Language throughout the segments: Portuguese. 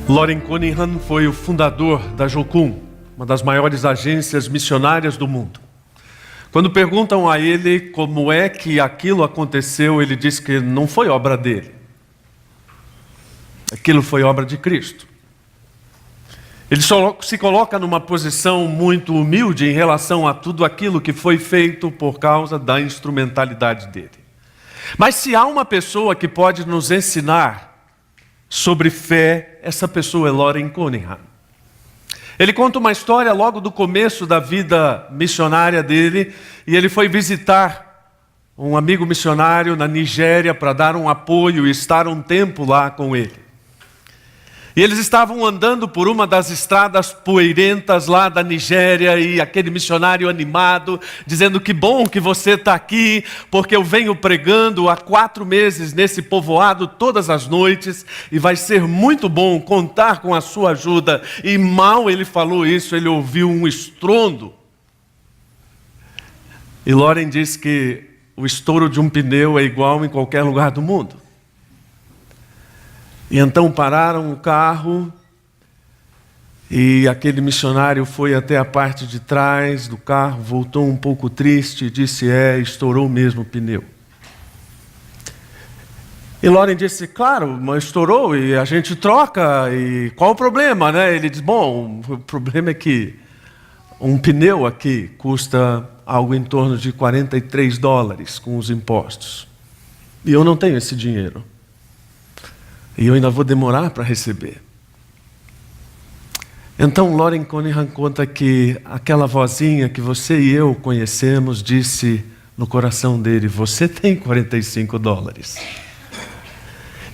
Loren Cunningham foi o fundador da Jocum, uma das maiores agências missionárias do mundo. Quando perguntam a ele como é que aquilo aconteceu, ele diz que não foi obra dele. Aquilo foi obra de Cristo. Ele só se coloca numa posição muito humilde em relação a tudo aquilo que foi feito por causa da instrumentalidade dele. Mas se há uma pessoa que pode nos ensinar sobre fé, essa pessoa é Loren Cunningham. Ele conta uma história logo do começo da vida missionária dele, e ele foi visitar um amigo missionário na Nigéria para dar um apoio e estar um tempo lá com ele. E eles estavam andando por uma das estradas poeirentas lá da Nigéria, e aquele missionário animado, dizendo: que bom que você está aqui, porque eu venho pregando há 4 meses nesse povoado todas as noites, e vai ser muito bom contar com a sua ajuda. E mal ele falou isso, ele ouviu um estrondo. E Loren diz que o estouro de um pneu é igual em qualquer lugar do mundo. E então pararam o carro, e aquele missionário foi até a parte de trás do carro, voltou um pouco triste e disse: estourou mesmo o pneu. E Loren disse: claro, mas estourou e a gente troca, e qual o problema, né? Ele diz: bom, o problema é que um pneu aqui custa algo em torno de $43 com os impostos. E eu não tenho esse dinheiro. E eu ainda vou demorar para receber. Então Loren Cunningham conta que aquela vozinha que você e eu conhecemos disse no coração dele: você tem $45.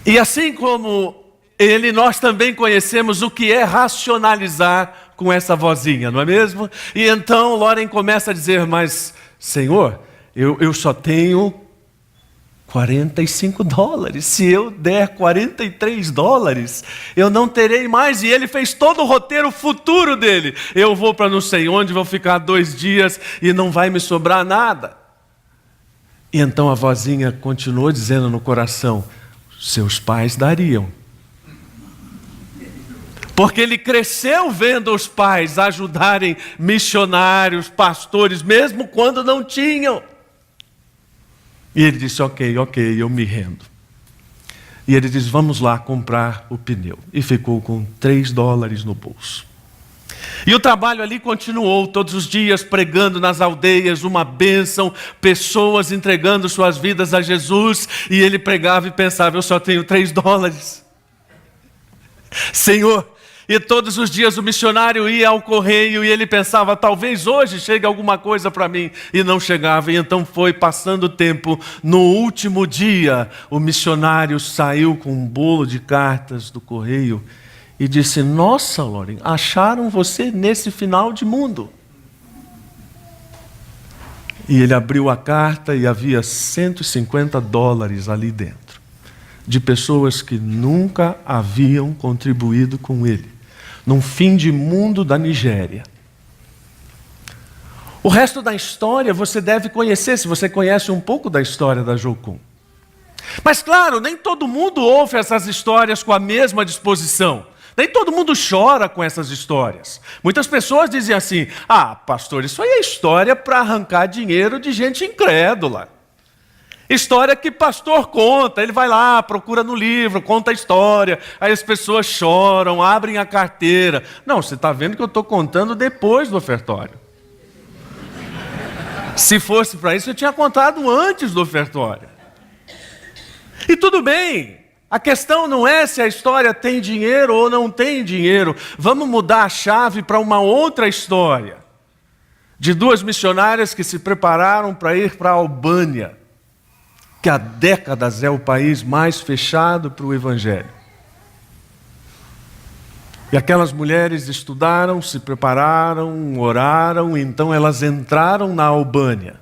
E assim como ele, nós também conhecemos o que é racionalizar com essa vozinha, não é mesmo? E então Loren começa a dizer: mas Senhor, eu só tenho $45. Se eu der $43, eu não terei mais. E ele fez todo o roteiro futuro dele. Eu vou para não sei onde, vou ficar 2 dias e não vai me sobrar nada. E então a vozinha continuou dizendo no coração: seus pais dariam. Porque ele cresceu vendo os pais ajudarem missionários, pastores, mesmo quando não tinham. E ele disse: ok, eu me rendo. E ele disse: vamos lá comprar o pneu. E ficou com $3 no bolso. E o trabalho ali continuou todos os dias, pregando nas aldeias, uma bênção, pessoas entregando suas vidas a Jesus. E ele pregava e pensava: eu só tenho $3. Senhor. E todos os dias o missionário ia ao correio e ele pensava: talvez hoje chegue alguma coisa para mim. E não chegava. E então foi passando o tempo. No último dia, o missionário saiu com um bolo de cartas do correio e disse: nossa, Loren, acharam você nesse final de mundo. E ele abriu a carta e havia $150 ali dentro, de pessoas que nunca haviam contribuído com ele, num fim de mundo da Nigéria. O resto da história você deve conhecer, se você conhece um pouco da história da Jocum. Mas claro, nem todo mundo ouve essas histórias com a mesma disposição. Nem todo mundo chora com essas histórias. Muitas pessoas dizem assim: ah, pastor, isso aí é história para arrancar dinheiro de gente incrédula. História que pastor conta, ele vai lá, procura no livro, conta a história, aí as pessoas choram, abrem a carteira. Não, você está vendo que eu estou contando depois do ofertório. Se fosse para isso, eu tinha contado antes do ofertório. E tudo bem, a questão não é se a história tem dinheiro ou não tem dinheiro. Vamos mudar a chave para uma outra história, de 2 missionárias que se prepararam para ir para a Albânia, que há décadas é o país mais fechado para o Evangelho. E aquelas mulheres estudaram, se prepararam, oraram, e então elas entraram na Albânia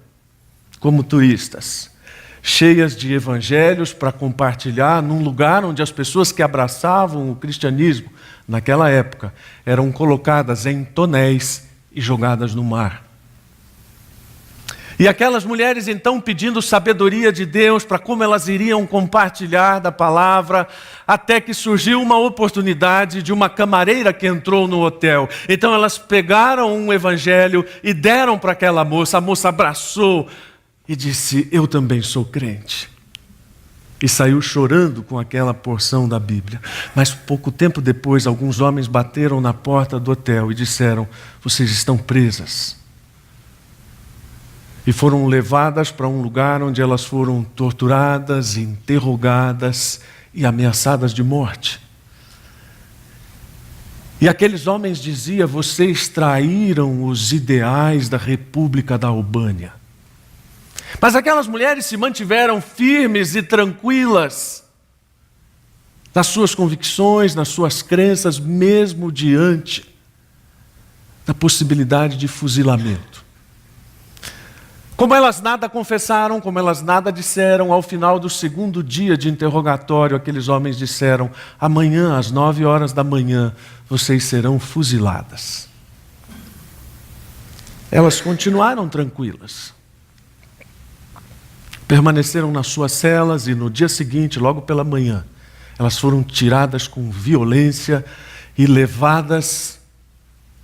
como turistas, cheias de evangelhos para compartilhar num lugar onde as pessoas que abraçavam o cristianismo naquela época eram colocadas em tonéis e jogadas no mar. E aquelas mulheres então pedindo sabedoria de Deus para como elas iriam compartilhar da palavra, até que surgiu uma oportunidade de uma camareira que entrou no hotel. Então elas pegaram um evangelho e deram para aquela moça. A moça abraçou e disse: eu também sou crente. E saiu chorando com aquela porção da Bíblia. Mas pouco tempo depois, alguns homens bateram na porta do hotel e disseram: vocês estão presas. E foram levadas para um lugar onde elas foram torturadas, interrogadas e ameaçadas de morte. E aqueles homens diziam: vocês traíram os ideais da República da Albânia. Mas aquelas mulheres se mantiveram firmes e tranquilas nas suas convicções, nas suas crenças, mesmo diante da possibilidade de fuzilamento. Como elas nada confessaram, como elas nada disseram, ao final do segundo dia de interrogatório, aqueles homens disseram: amanhã, às 9 horas da manhã, vocês serão fuziladas. Elas continuaram tranquilas. Permaneceram nas suas celas e no dia seguinte, logo pela manhã, elas foram tiradas com violência e levadas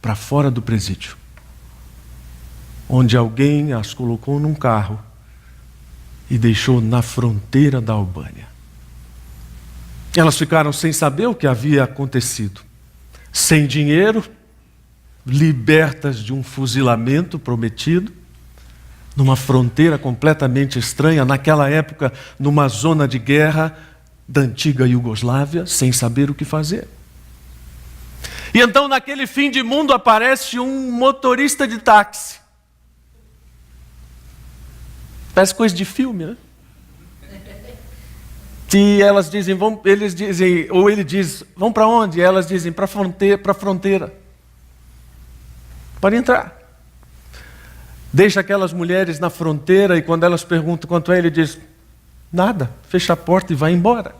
para fora do presídio, onde alguém as colocou num carro e deixou na fronteira da Albânia. Elas ficaram sem saber o que havia acontecido, sem dinheiro, libertas de um fuzilamento prometido, numa fronteira completamente estranha, naquela época, numa zona de guerra da antiga Iugoslávia, sem saber o que fazer. E então, naquele fim de mundo, aparece um motorista de táxi. Parece coisa de filme, né? E elas dizem, eles dizem, ou ele diz: vão para onde? E elas dizem: para a fronteira. Para entrar. Deixa aquelas mulheres na fronteira e quando elas perguntam quanto é, ele diz: nada, fecha a porta e vai embora.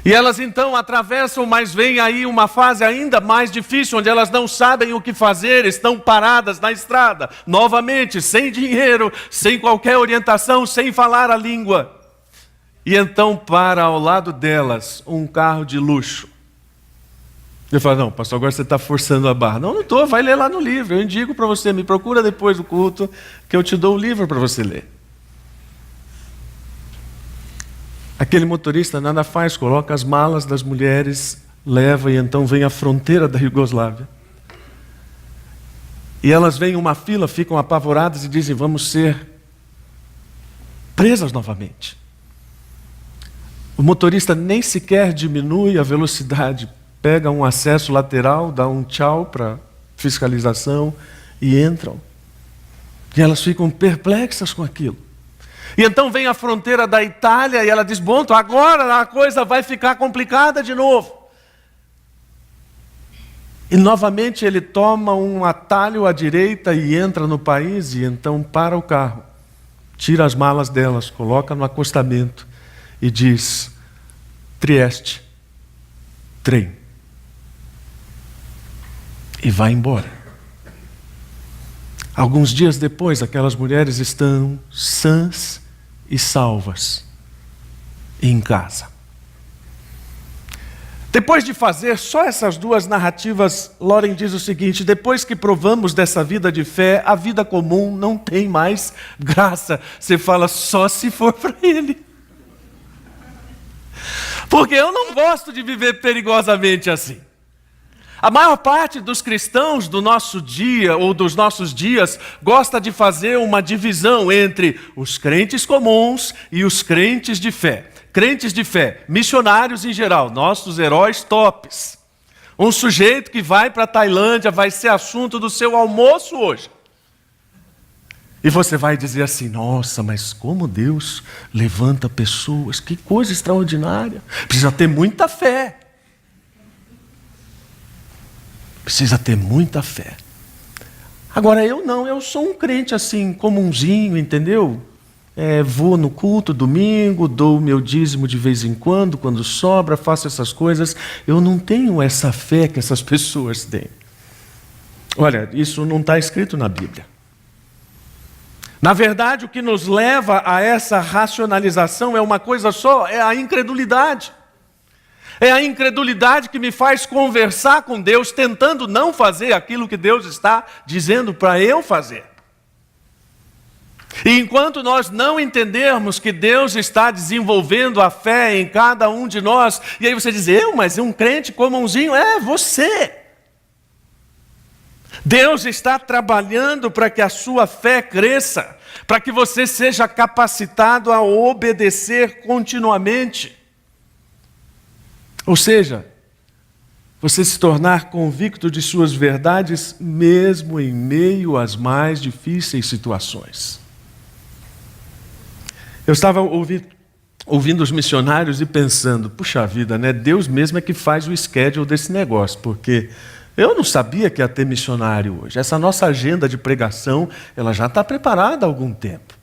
E elas então atravessam, mas vem aí uma fase ainda mais difícil, onde elas não sabem o que fazer, estão paradas na estrada, novamente, sem dinheiro, sem qualquer orientação, sem falar a língua. E então para ao lado delas um carro de luxo. Ele fala: não, pastor, agora você está forçando a barra. Não, não estou, vai ler lá no livro. Eu indico para você, me procura depois do culto, que eu te dou o livro para você ler. Aquele motorista nada faz, coloca as malas das mulheres, leva e então vem à fronteira da Iugoslávia. E elas veem uma fila, ficam apavoradas e dizem: vamos ser presas novamente. O motorista nem sequer diminui a velocidade, pega um acesso lateral, dá um tchau para fiscalização e entram. E elas ficam perplexas com aquilo. E então vem a fronteira da Itália e ela diz: bom, agora a coisa vai ficar complicada de novo. E novamente ele toma um atalho à direita e entra no país e então para o carro, tira as malas delas, coloca no acostamento e diz: Trieste, trem. E vai embora. Alguns dias depois, aquelas mulheres estão sãs e salvas em casa. Depois de fazer só essas duas narrativas, Loren diz o seguinte: depois que provamos dessa vida de fé, a vida comum não tem mais graça. Você fala: só se for para ele. Porque eu não gosto de viver perigosamente assim. A maior parte dos cristãos do nosso dia, ou dos nossos dias, gosta de fazer uma divisão entre os crentes comuns e os crentes de fé. Crentes de fé, missionários em geral, nossos heróis tops. Um sujeito que vai para a Tailândia vai ser assunto do seu almoço hoje. E você vai dizer assim: nossa, mas como Deus levanta pessoas, que coisa extraordinária. Precisa ter muita fé. Precisa ter muita fé. Agora eu não, eu sou um crente assim, comunzinho, entendeu? Vou no culto domingo, dou o meu dízimo de vez em quando sobra, faço essas coisas. Eu não tenho essa fé que essas pessoas têm. Olha, isso não está escrito na Bíblia. Na verdade, o que nos leva a essa racionalização é uma coisa só, é a incredulidade. É a incredulidade que me faz conversar com Deus, tentando não fazer aquilo que Deus está dizendo para eu fazer. E enquanto nós não entendermos que Deus está desenvolvendo a fé em cada um de nós, e aí você diz, mas um crente comumzinho, você. Deus está trabalhando para que a sua fé cresça, para que você seja capacitado a obedecer continuamente. Ou seja, você se tornar convicto de suas verdades, mesmo em meio às mais difíceis situações. Eu estava ouvindo os missionários e pensando, puxa vida, né? Deus mesmo é que faz o schedule desse negócio, porque eu não sabia que ia ter missionário hoje. Essa nossa agenda de pregação, ela já está preparada há algum tempo.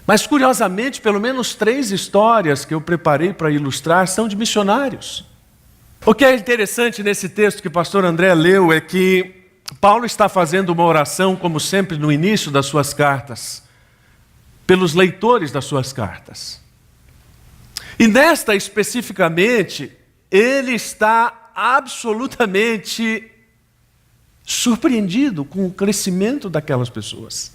Mas, curiosamente, pelo menos 3 histórias que eu preparei para ilustrar são de missionários. O que é interessante nesse texto que o pastor André leu é que Paulo está fazendo uma oração, como sempre, no início das suas cartas, pelos leitores das suas cartas. E nesta, especificamente, ele está absolutamente surpreendido com o crescimento daquelas pessoas.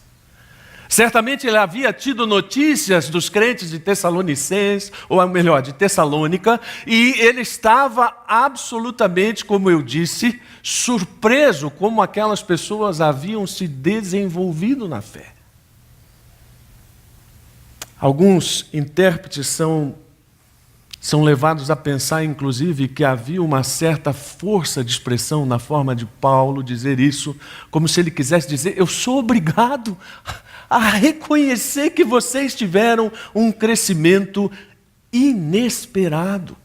Certamente ele havia tido notícias dos crentes de Tessalonicenses, ou melhor, de Tessalônica, e ele estava absolutamente, como eu disse, surpreso como aquelas pessoas haviam se desenvolvido na fé. Alguns intérpretes são levados a pensar, inclusive, que havia uma certa força de expressão na forma de Paulo dizer isso, como se ele quisesse dizer, eu sou obrigado a reconhecer que vocês tiveram um crescimento inesperado,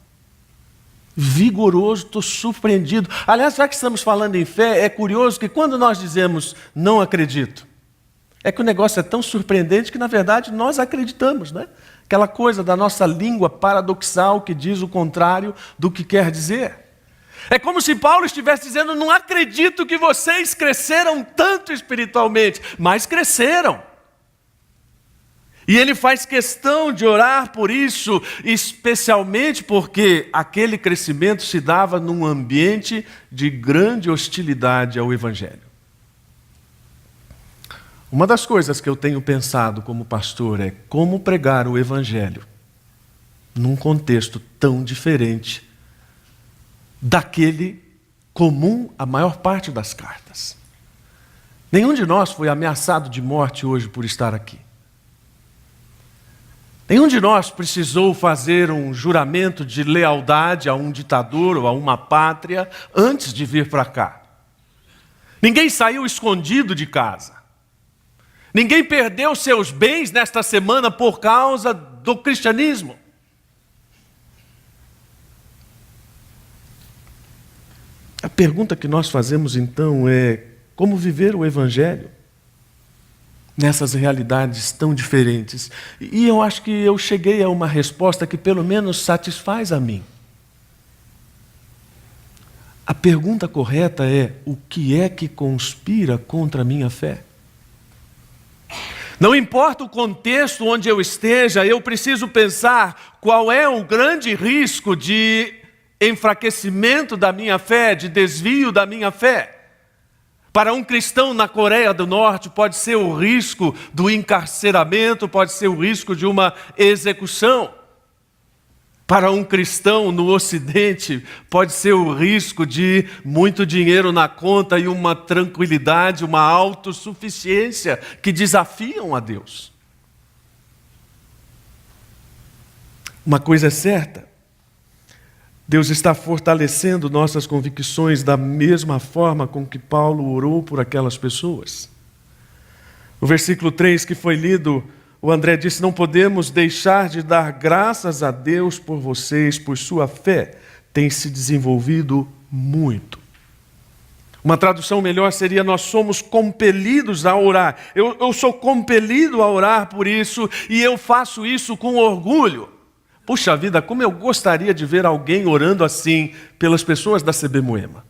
vigoroso, estou surpreendido. Aliás, já que estamos falando em fé, é curioso que quando nós dizemos não acredito, é que o negócio é tão surpreendente que, na verdade, nós acreditamos, né? Aquela coisa da nossa língua paradoxal que diz o contrário do que quer dizer. É como se Paulo estivesse dizendo, não acredito que vocês cresceram tanto espiritualmente, mas cresceram. E ele faz questão de orar por isso, especialmente porque aquele crescimento se dava num ambiente de grande hostilidade ao Evangelho. Uma das coisas que eu tenho pensado como pastor é como pregar o Evangelho num contexto tão diferente daquele comum à maior parte das cartas. Nenhum de nós foi ameaçado de morte hoje por estar aqui. Nenhum de nós precisou fazer um juramento de lealdade a um ditador ou a uma pátria antes de vir para cá. Ninguém saiu escondido de casa. Ninguém perdeu seus bens nesta semana por causa do cristianismo. A pergunta que nós fazemos então é como viver o Evangelho nessas realidades tão diferentes. E eu acho que eu cheguei a uma resposta que pelo menos satisfaz a mim. A pergunta correta é: o que é que conspira contra a minha fé? Não importa o contexto onde eu esteja, eu preciso pensar qual é o grande risco de enfraquecimento da minha fé, de desvio da minha fé. Para um cristão na Coreia do Norte pode ser o risco do encarceramento, pode ser o risco de uma execução. Para um cristão no Ocidente pode ser o risco de muito dinheiro na conta e uma tranquilidade, uma autossuficiência que desafiam a Deus. Uma coisa é certa, Deus está fortalecendo nossas convicções da mesma forma com que Paulo orou por aquelas pessoas. O versículo 3 que foi lido, o André disse, não podemos deixar de dar graças a Deus por vocês, pois sua fé tem se desenvolvido muito. Uma tradução melhor seria, nós somos compelidos a orar. Eu sou compelido a orar por isso e eu faço isso com orgulho. Puxa vida, como eu gostaria de ver alguém orando assim pelas pessoas da CB Moema.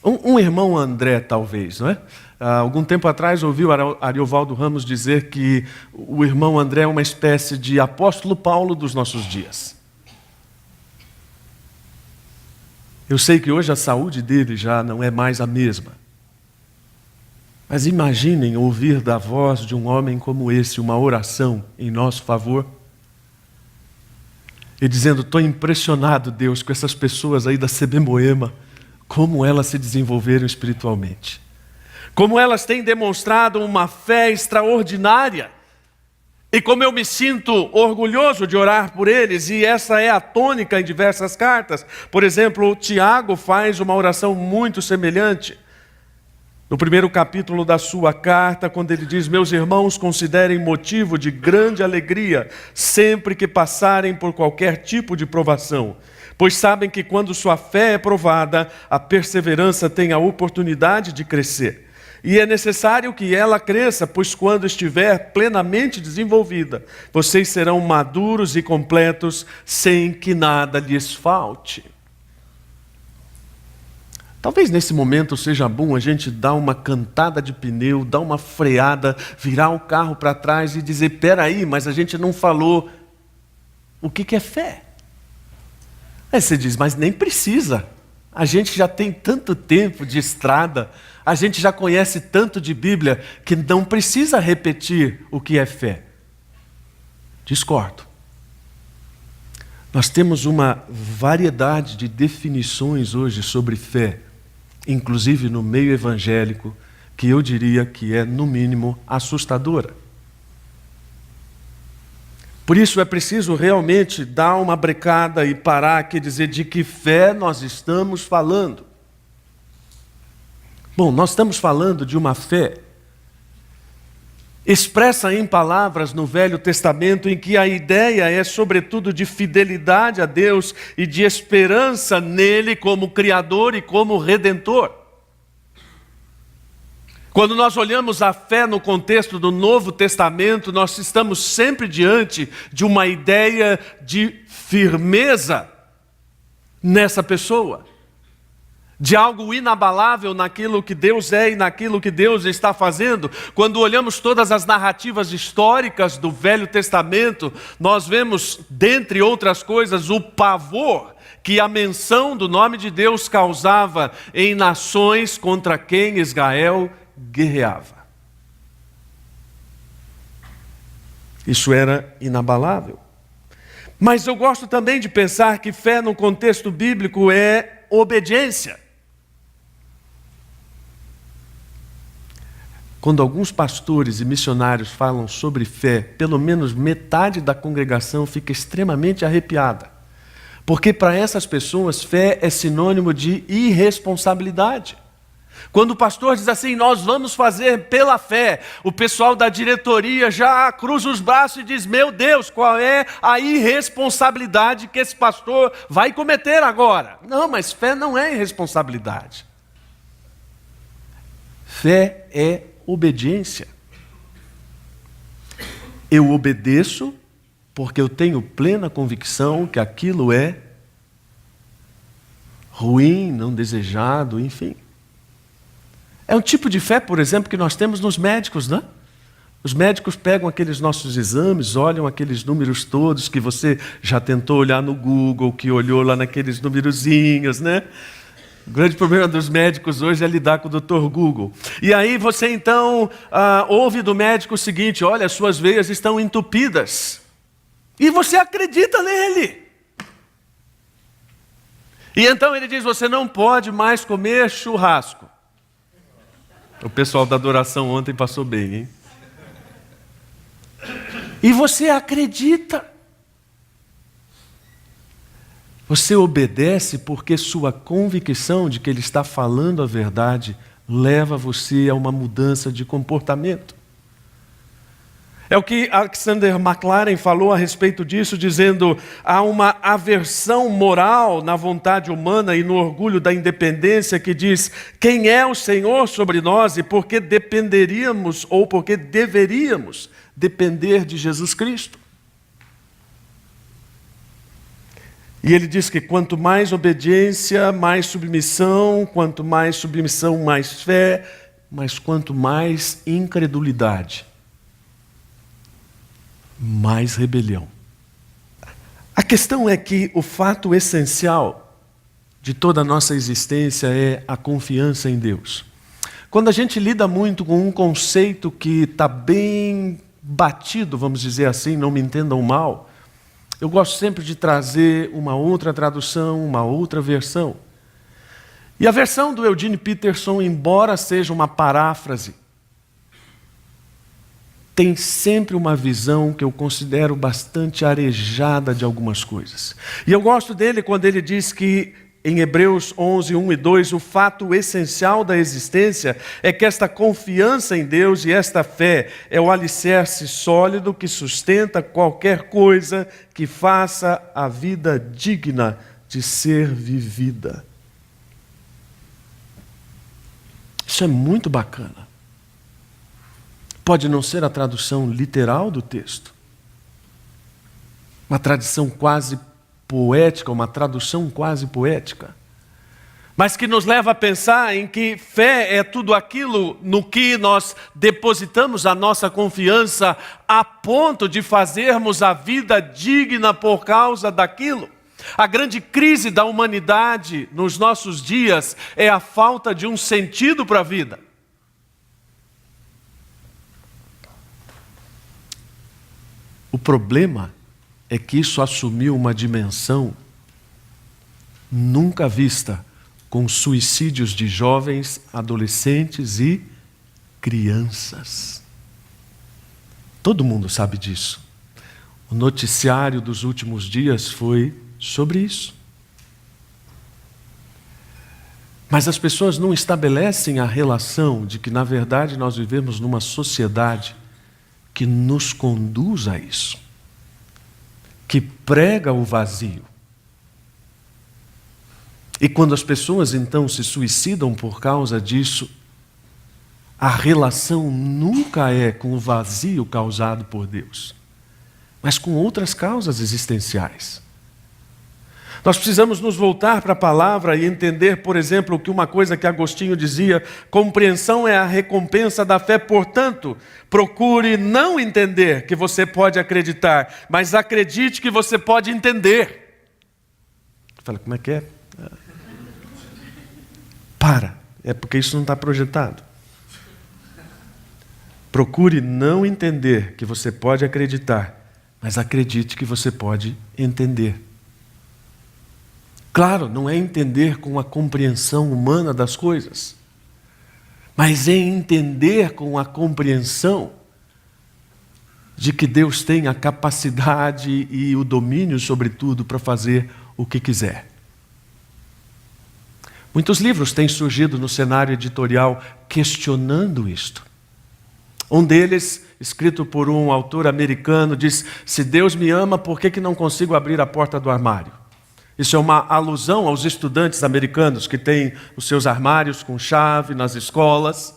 Um irmão André, talvez, não é? Algum tempo atrás ouvi o Ariovaldo Ramos dizer que o irmão André é uma espécie de apóstolo Paulo dos nossos dias. Eu sei que hoje a saúde dele já não é mais a mesma. Mas imaginem ouvir da voz de um homem como esse uma oração em nosso favor. E dizendo, estou impressionado, Deus, com essas pessoas aí da CB Moema, como elas se desenvolveram espiritualmente. Como elas têm demonstrado uma fé extraordinária. E como eu me sinto orgulhoso de orar por eles, e essa é a tônica em diversas cartas. Por exemplo, o Tiago faz uma oração muito semelhante. No primeiro capítulo da sua carta, quando ele diz, meus irmãos, considerem motivo de grande alegria, sempre que passarem por qualquer tipo de provação. Pois sabem que quando sua fé é provada, a perseverança tem a oportunidade de crescer. E é necessário que ela cresça, pois quando estiver plenamente desenvolvida, vocês serão maduros e completos, sem que nada lhes falte. Talvez nesse momento seja bom a gente dar uma cantada de pneu, dar uma freada, virar o carro para trás e dizer, peraí, mas a gente não falou o que é fé. Aí você diz, mas nem precisa. A gente já tem tanto tempo de estrada, a gente já conhece tanto de Bíblia, que não precisa repetir o que é fé. Discordo. Nós temos uma variedade de definições hoje sobre fé, inclusive no meio evangélico, que eu diria que é, no mínimo, assustadora. Por isso é preciso realmente dar uma brecada e parar aqui e dizer de que fé nós estamos falando. Bom, nós estamos falando de uma fé expressa em palavras no Velho Testamento, em que a ideia é, sobretudo, de fidelidade a Deus e de esperança nele como Criador e como Redentor. Quando nós olhamos a fé no contexto do Novo Testamento, nós estamos sempre diante de uma ideia de firmeza nessa pessoa, de algo inabalável naquilo que Deus é e naquilo que Deus está fazendo. Quando olhamos todas as narrativas históricas do Velho Testamento, nós vemos, dentre outras coisas, o pavor que a menção do nome de Deus causava em nações contra quem Israel guerreava. Isso era inabalável. Mas eu gosto também de pensar que fé no contexto bíblico é obediência. Quando alguns pastores e missionários falam sobre fé, pelo menos metade da congregação fica extremamente arrepiada. Porque para essas pessoas, fé é sinônimo de irresponsabilidade. Quando o pastor diz assim, nós vamos fazer pela fé, o pessoal da diretoria já cruza os braços e diz, meu Deus, qual é a irresponsabilidade que esse pastor vai cometer agora? Não, mas fé não é irresponsabilidade. Fé é obediência. Eu obedeço porque eu tenho plena convicção que aquilo é ruim, não desejado, enfim. É um tipo de fé, por exemplo, que nós temos nos médicos, né? Os médicos pegam aqueles nossos exames, olham aqueles números todos que você já tentou olhar no Google, que olhou lá naqueles numerozinhos, né? O grande problema dos médicos hoje é lidar com o Dr. Google. E aí você então ouve do médico o seguinte, olha, suas veias estão entupidas. E você acredita nele. E então ele diz, você não pode mais comer churrasco. O pessoal da adoração ontem passou bem, hein? E você acredita. Você obedece porque sua convicção de que ele está falando a verdade leva você a uma mudança de comportamento. É o que Alexander McLaren falou a respeito disso, dizendo, há uma aversão moral na vontade humana e no orgulho da independência que diz, quem é o Senhor sobre nós e por que dependeríamos ou por que deveríamos depender de Jesus Cristo? E ele diz que quanto mais obediência, mais submissão, quanto mais submissão, mais fé, mas quanto mais incredulidade, mais rebelião. A questão é que o fato essencial de toda a nossa existência é a confiança em Deus. Quando a gente lida muito com um conceito que está bem batido, vamos dizer assim, não me entendam mal, eu gosto sempre de trazer uma outra tradução, uma outra versão. E a versão do Eugene Peterson, embora seja uma paráfrase, tem sempre uma visão que eu considero bastante arejada de algumas coisas. E eu gosto dele quando ele diz que, em Hebreus 11, 1 e 2, o fato essencial da existência é que esta confiança em Deus e esta fé é o alicerce sólido que sustenta qualquer coisa que faça a vida digna de ser vivida. Isso é muito bacana. Pode não ser a tradução literal do texto, uma tradição quase poética, uma tradução quase poética, mas que nos leva a pensar em que fé é tudo aquilo no que nós depositamos a nossa confiança a ponto de fazermos a vida digna por causa daquilo. A grande crise da humanidade nos nossos dias é a falta de um sentido para a vida. O problema é que isso assumiu uma dimensão nunca vista com suicídios de jovens, adolescentes e crianças. Todo mundo sabe disso. O noticiário dos últimos dias foi sobre isso. Mas as pessoas não estabelecem a relação de que, na verdade, nós vivemos numa sociedade que nos conduz a isso, que prega o vazio. E quando as pessoas então se suicidam por causa disso, a relação nunca é com o vazio causado por Deus, mas com outras causas existenciais. Nós precisamos nos voltar para a palavra e entender, por exemplo, que uma coisa que Agostinho dizia: compreensão é a recompensa da fé, portanto, procure não entender que você pode acreditar, mas acredite que você pode entender. Fala, como é que é? É porque isso não está projetado. Procure não entender que você pode acreditar, mas acredite que você pode entender. Claro, não é entender com a compreensão humana das coisas, mas é entender com a compreensão de que Deus tem a capacidade e o domínio sobre tudo para fazer o que quiser. Muitos livros têm surgido no cenário editorial questionando isto. Um deles, escrito por um autor americano, diz: se Deus me ama, por que não consigo abrir a porta do armário? Isso é uma alusão aos estudantes americanos que têm os seus armários com chave nas escolas.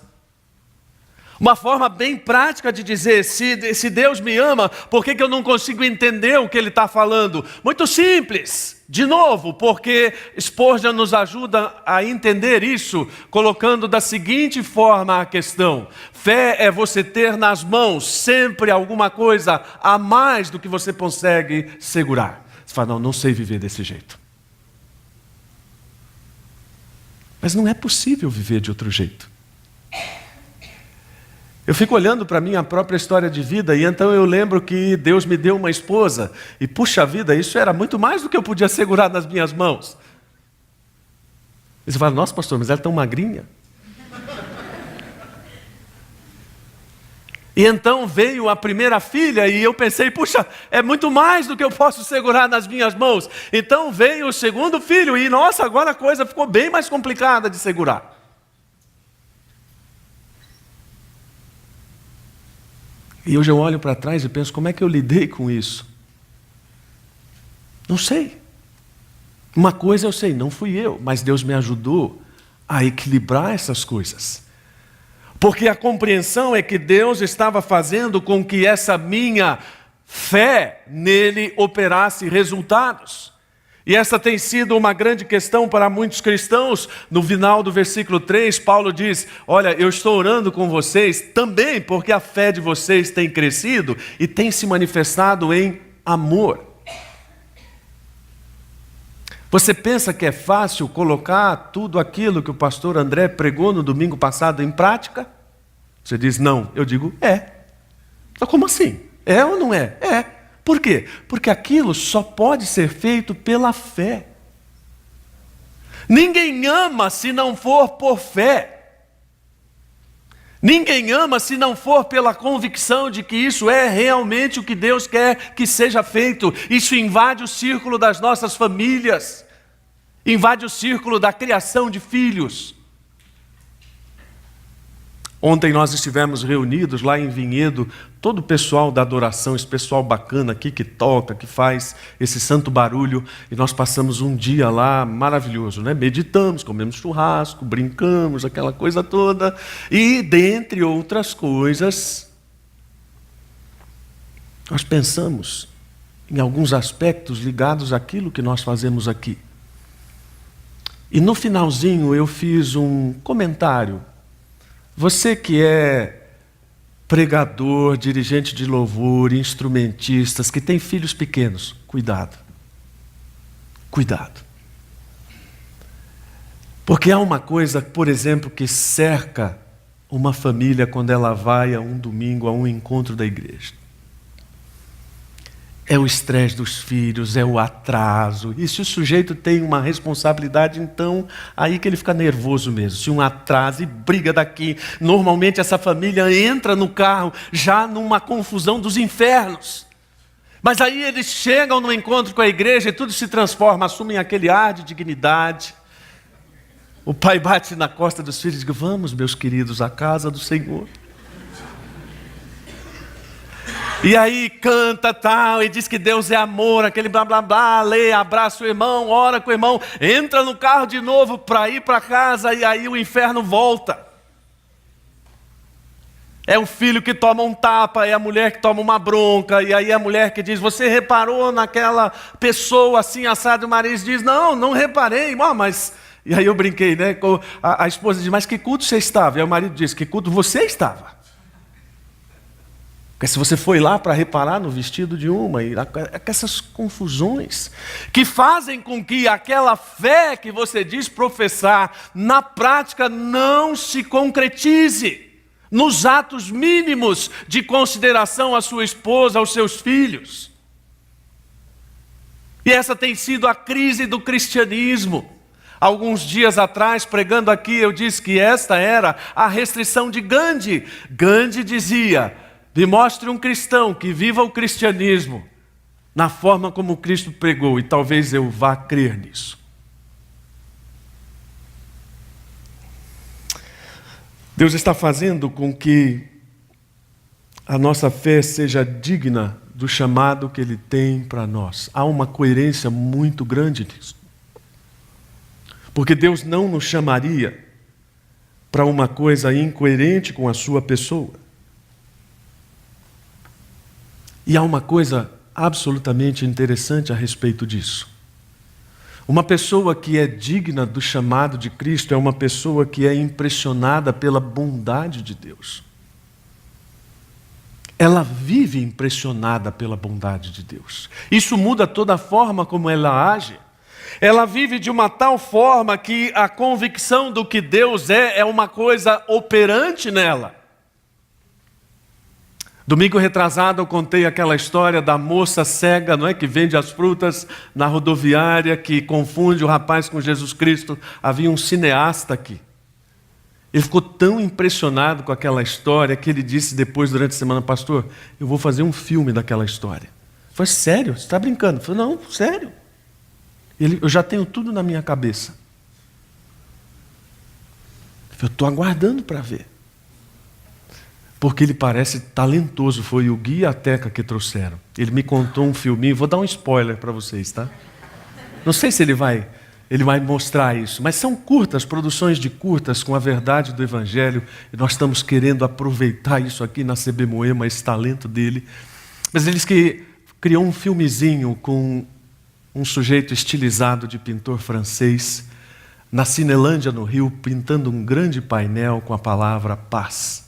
Uma forma bem prática de dizer, se Deus me ama, por que eu não consigo entender o que Ele está falando? Muito simples. De novo, porque Spurgeon nos ajuda a entender isso, colocando da seguinte forma a questão: fé é você ter nas mãos sempre alguma coisa a mais do que você consegue segurar. Você fala, não sei viver desse jeito. Mas não é possível viver de outro jeito. Eu fico olhando para a minha própria história de vida e então eu lembro que Deus me deu uma esposa e, puxa vida, isso era muito mais do que eu podia segurar nas minhas mãos. E você fala, nossa pastor, mas ela é tão magrinha. E então veio a primeira filha e eu pensei, puxa, é muito mais do que eu posso segurar nas minhas mãos. Então veio o segundo filho e, nossa, agora a coisa ficou bem mais complicada de segurar. E hoje eu olho para trás e penso, como é que eu lidei com isso? Não sei. Uma coisa eu sei, não fui eu, mas Deus me ajudou a equilibrar essas coisas. Porque a compreensão é que Deus estava fazendo com que essa minha fé nele operasse resultados. E essa tem sido uma grande questão para muitos cristãos. No final do versículo 3, Paulo diz: olha, eu estou orando com vocês também porque a fé de vocês tem crescido e tem se manifestado em amor. Você pensa que é fácil colocar tudo aquilo que o pastor André pregou no domingo passado em prática? Você diz não. Eu digo é. Então, como assim? É ou não é? É. Por quê? Porque aquilo só pode ser feito pela fé. Ninguém ama se não for por fé. Ninguém ama se não for pela convicção de que isso é realmente o que Deus quer que seja feito. Isso invade o círculo das nossas famílias, invade o círculo da criação de filhos. Ontem nós estivemos reunidos lá em Vinhedo, todo o pessoal da adoração, esse pessoal bacana aqui que toca, que faz esse santo barulho, e nós passamos um dia lá maravilhoso, né? Meditamos, comemos churrasco, brincamos, aquela coisa toda, e dentre outras coisas, nós pensamos em alguns aspectos ligados àquilo que nós fazemos aqui. E no finalzinho eu fiz um comentário. Você que é pregador, dirigente de louvor, instrumentistas, que tem filhos pequenos, cuidado. Cuidado. Porque há uma coisa, por exemplo, que cerca uma família quando ela vai a um domingo, a um encontro da igreja. É o estresse dos filhos, é o atraso. E se o sujeito tem uma responsabilidade, então, aí que ele fica nervoso mesmo. Se um atraso e briga daqui, normalmente essa família entra no carro já numa confusão dos infernos. Mas aí eles chegam no encontro com a igreja e tudo se transforma, assumem aquele ar de dignidade. O pai bate na costa dos filhos e diz: vamos, meus queridos, à casa do Senhor. E aí canta tal, e diz que Deus é amor, aquele blá blá blá, lê, abraça o irmão, ora com o irmão, entra no carro de novo para ir para casa, e aí o inferno volta. É o filho que toma um tapa, é a mulher que toma uma bronca, e aí a mulher que diz: você reparou naquela pessoa assim assado? O marido diz: não reparei, mas... E aí eu brinquei, né? A esposa diz: mas que culto você estava? E aí o marido diz: que culto você estava? Porque se você foi lá para reparar no vestido de uma, e essas confusões que fazem com que aquela fé que você diz professar, na prática não se concretize nos atos mínimos de consideração à sua esposa, aos seus filhos. E essa tem sido a crise do cristianismo. Alguns dias atrás, pregando aqui, eu disse que esta era a restrição de Gandhi. Gandhi dizia: me mostre um cristão que viva o cristianismo na forma como Cristo pregou, e talvez eu vá crer nisso. Deus está fazendo com que a nossa fé seja digna do chamado que Ele tem para nós. Há uma coerência muito grande nisso. Porque Deus não nos chamaria para uma coisa incoerente com a sua pessoa. E há uma coisa absolutamente interessante a respeito disso. Uma pessoa que é digna do chamado de Cristo é uma pessoa que é impressionada pela bondade de Deus. Ela vive impressionada pela bondade de Deus. Isso muda toda a forma como ela age. Ela vive de uma tal forma que a convicção do que Deus é uma coisa operante nela. Domingo retrasado eu contei aquela história da moça cega, não é, que vende as frutas na rodoviária, que confunde o rapaz com Jesus Cristo. Havia um cineasta aqui. Ele ficou tão impressionado com aquela história que ele disse depois, durante a semana: pastor, eu vou fazer um filme daquela história. Eu falei: sério? Você está brincando? Eu falei: não, sério. Eu já tenho tudo na minha cabeça. Eu estou aguardando para ver. Porque ele parece talentoso. Foi o Gui e a Teca que trouxeram. Ele me contou um filminho, vou dar um spoiler para vocês, tá? Não sei se ele vai mostrar isso, mas são curtas, produções de curtas com a verdade do Evangelho, e nós estamos querendo aproveitar isso aqui na CB Moema, esse talento dele. Mas ele disse que criou um filmezinho com um sujeito estilizado de pintor francês, na Cinelândia, no Rio, pintando um grande painel com a palavra paz.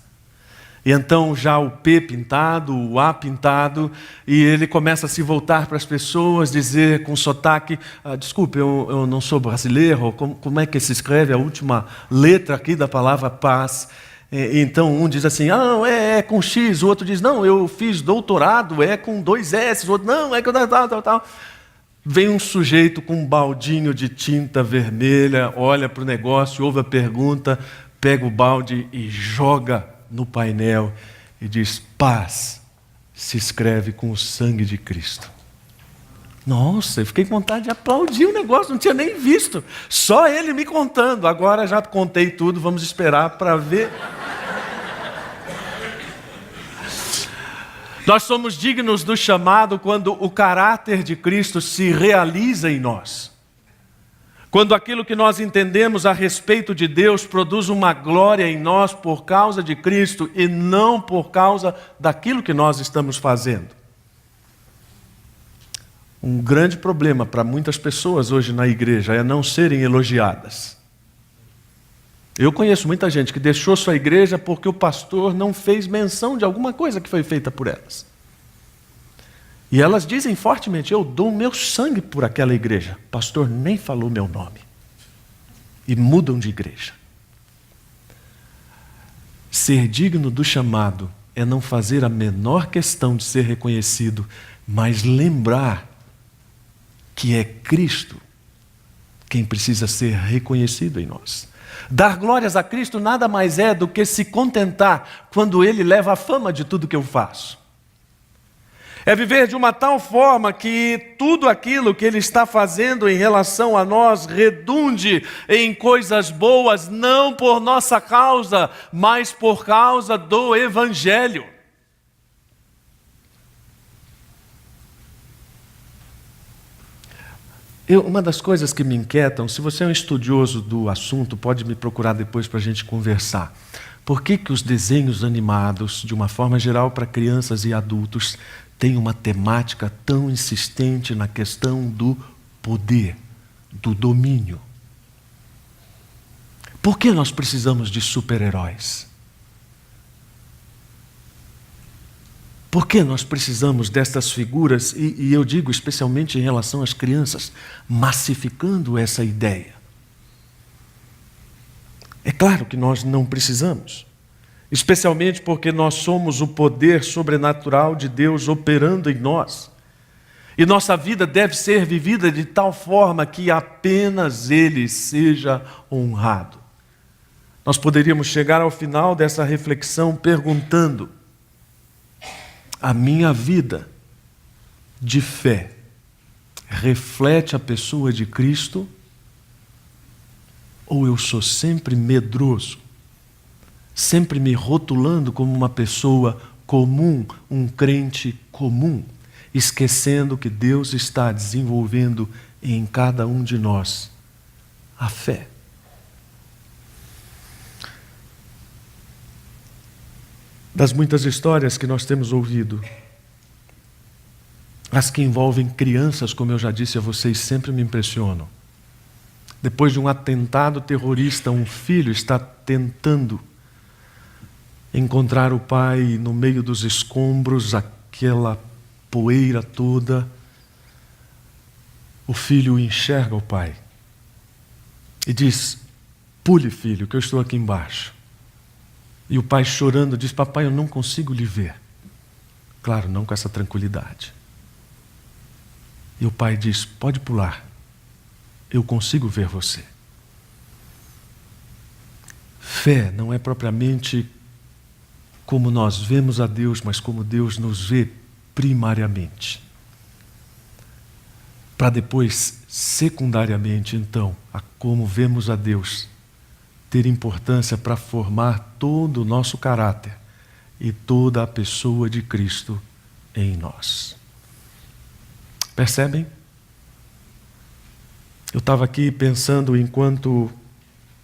E então já o P pintado, o A pintado, e ele começa a se voltar para as pessoas, dizer com sotaque, desculpe, eu não sou brasileiro, como é que se escreve a última letra aqui da palavra paz? Então um diz assim, não, é com X, o outro diz, não, eu fiz doutorado, é com 2 S, o outro, não, é com tal. Vem um sujeito com um baldinho de tinta vermelha, olha para o negócio, ouve a pergunta, pega o balde e joga no painel e diz, paz se escreve com o sangue de Cristo. Nossa, eu fiquei com vontade de aplaudir o negócio, não tinha nem visto. Só ele me contando, agora já contei tudo, vamos esperar para ver. Nós somos dignos do chamado quando o caráter de Cristo se realiza em nós. Quando aquilo que nós entendemos a respeito de Deus produz uma glória em nós por causa de Cristo e não por causa daquilo que nós estamos fazendo. Um grande problema para muitas pessoas hoje na igreja é não serem elogiadas. Eu conheço muita gente que deixou sua igreja porque o pastor não fez menção de alguma coisa que foi feita por elas. E elas dizem fortemente, eu dou o meu sangue por aquela igreja. O pastor nem falou meu nome. E mudam de igreja. Ser digno do chamado é não fazer a menor questão de ser reconhecido, mas lembrar que é Cristo quem precisa ser reconhecido em nós. Dar glórias a Cristo nada mais é do que se contentar quando Ele leva a fama de tudo que eu faço. É viver de uma tal forma que tudo aquilo que Ele está fazendo em relação a nós redunde em coisas boas, não por nossa causa, mas por causa do Evangelho. Uma das coisas que me inquietam, se você é um estudioso do assunto, pode me procurar depois para a gente conversar. Por que os desenhos animados, de uma forma geral para crianças e adultos, têm uma temática tão insistente na questão do poder, do domínio? Por que nós precisamos de super-heróis? Por que nós precisamos destas figuras, e eu digo especialmente em relação às crianças, massificando essa ideia? É claro que nós não precisamos, especialmente porque nós somos o poder sobrenatural de Deus operando em nós. E nossa vida deve ser vivida de tal forma que apenas Ele seja honrado. Nós poderíamos chegar ao final dessa reflexão perguntando, a minha vida de fé reflete a pessoa de Cristo? Ou eu sou sempre medroso, sempre me rotulando como uma pessoa comum, um crente comum, esquecendo que Deus está desenvolvendo em cada um de nós a fé? Das muitas histórias que nós temos ouvido, as que envolvem crianças, como eu já disse a vocês, sempre me impressionam. Depois de um atentado terrorista, um filho está tentando encontrar o pai no meio dos escombros, aquela poeira toda. O filho enxerga o pai e diz, pule, filho, que eu estou aqui embaixo. E o pai chorando diz, papai, eu não consigo lhe ver. Claro, não com essa tranquilidade. E o pai diz, pode pular, eu consigo ver você. Fé não é propriamente como nós vemos a Deus, mas como Deus nos vê primariamente. Para depois, secundariamente, então, a como vemos a Deus, ter importância para formar todo o nosso caráter e toda a pessoa de Cristo em nós. Percebem? Eu estava aqui pensando enquanto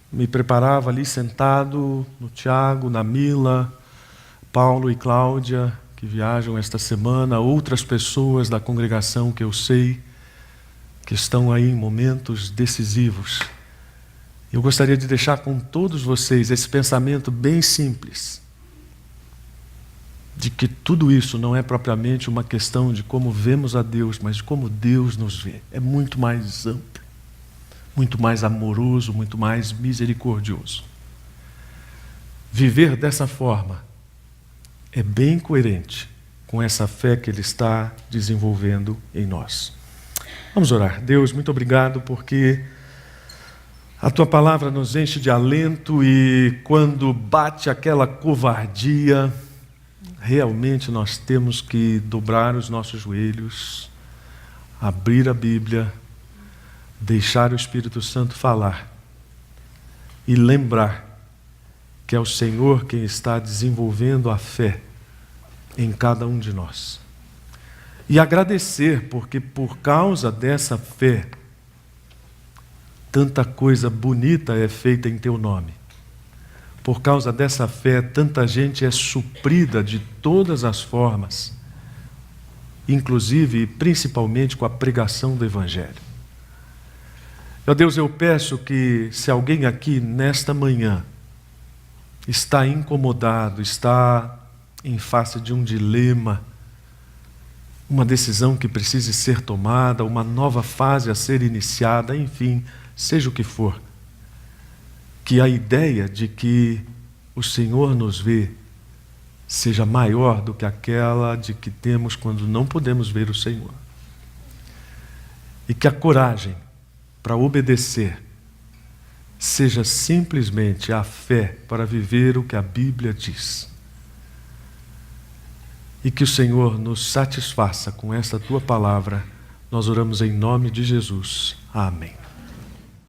me preparava ali sentado no Tiago, na Mila, Paulo e Cláudia, que viajam esta semana, outras pessoas da congregação que eu sei, que estão aí em momentos decisivos. Eu gostaria de deixar com todos vocês esse pensamento bem simples, de que tudo isso não é propriamente uma questão de como vemos a Deus, mas de como Deus nos vê. É muito mais amplo, muito mais amoroso, muito mais misericordioso. Viver dessa forma é bem coerente com essa fé que Ele está desenvolvendo em nós. Vamos orar. Deus, muito obrigado porque a Tua palavra nos enche de alento e quando bate aquela covardia, realmente nós temos que dobrar os nossos joelhos, abrir a Bíblia, deixar o Espírito Santo falar e lembrar que é o Senhor quem está desenvolvendo a fé em cada um de nós. E agradecer, porque por causa dessa fé, tanta coisa bonita é feita em Teu nome. Por causa dessa fé, tanta gente é suprida de todas as formas, inclusive e principalmente com a pregação do Evangelho. Ó Deus, eu peço que se alguém aqui nesta manhã está incomodado, está em face de um dilema, uma decisão que precise ser tomada, uma nova fase a ser iniciada, enfim, seja o que for, que a ideia de que o Senhor nos vê seja maior do que aquela de que temos quando não podemos ver o Senhor. E que a coragem para obedecer seja simplesmente a fé para viver o que a Bíblia diz. E que o Senhor nos satisfaça com esta Tua palavra. Nós oramos em nome de Jesus. Amém.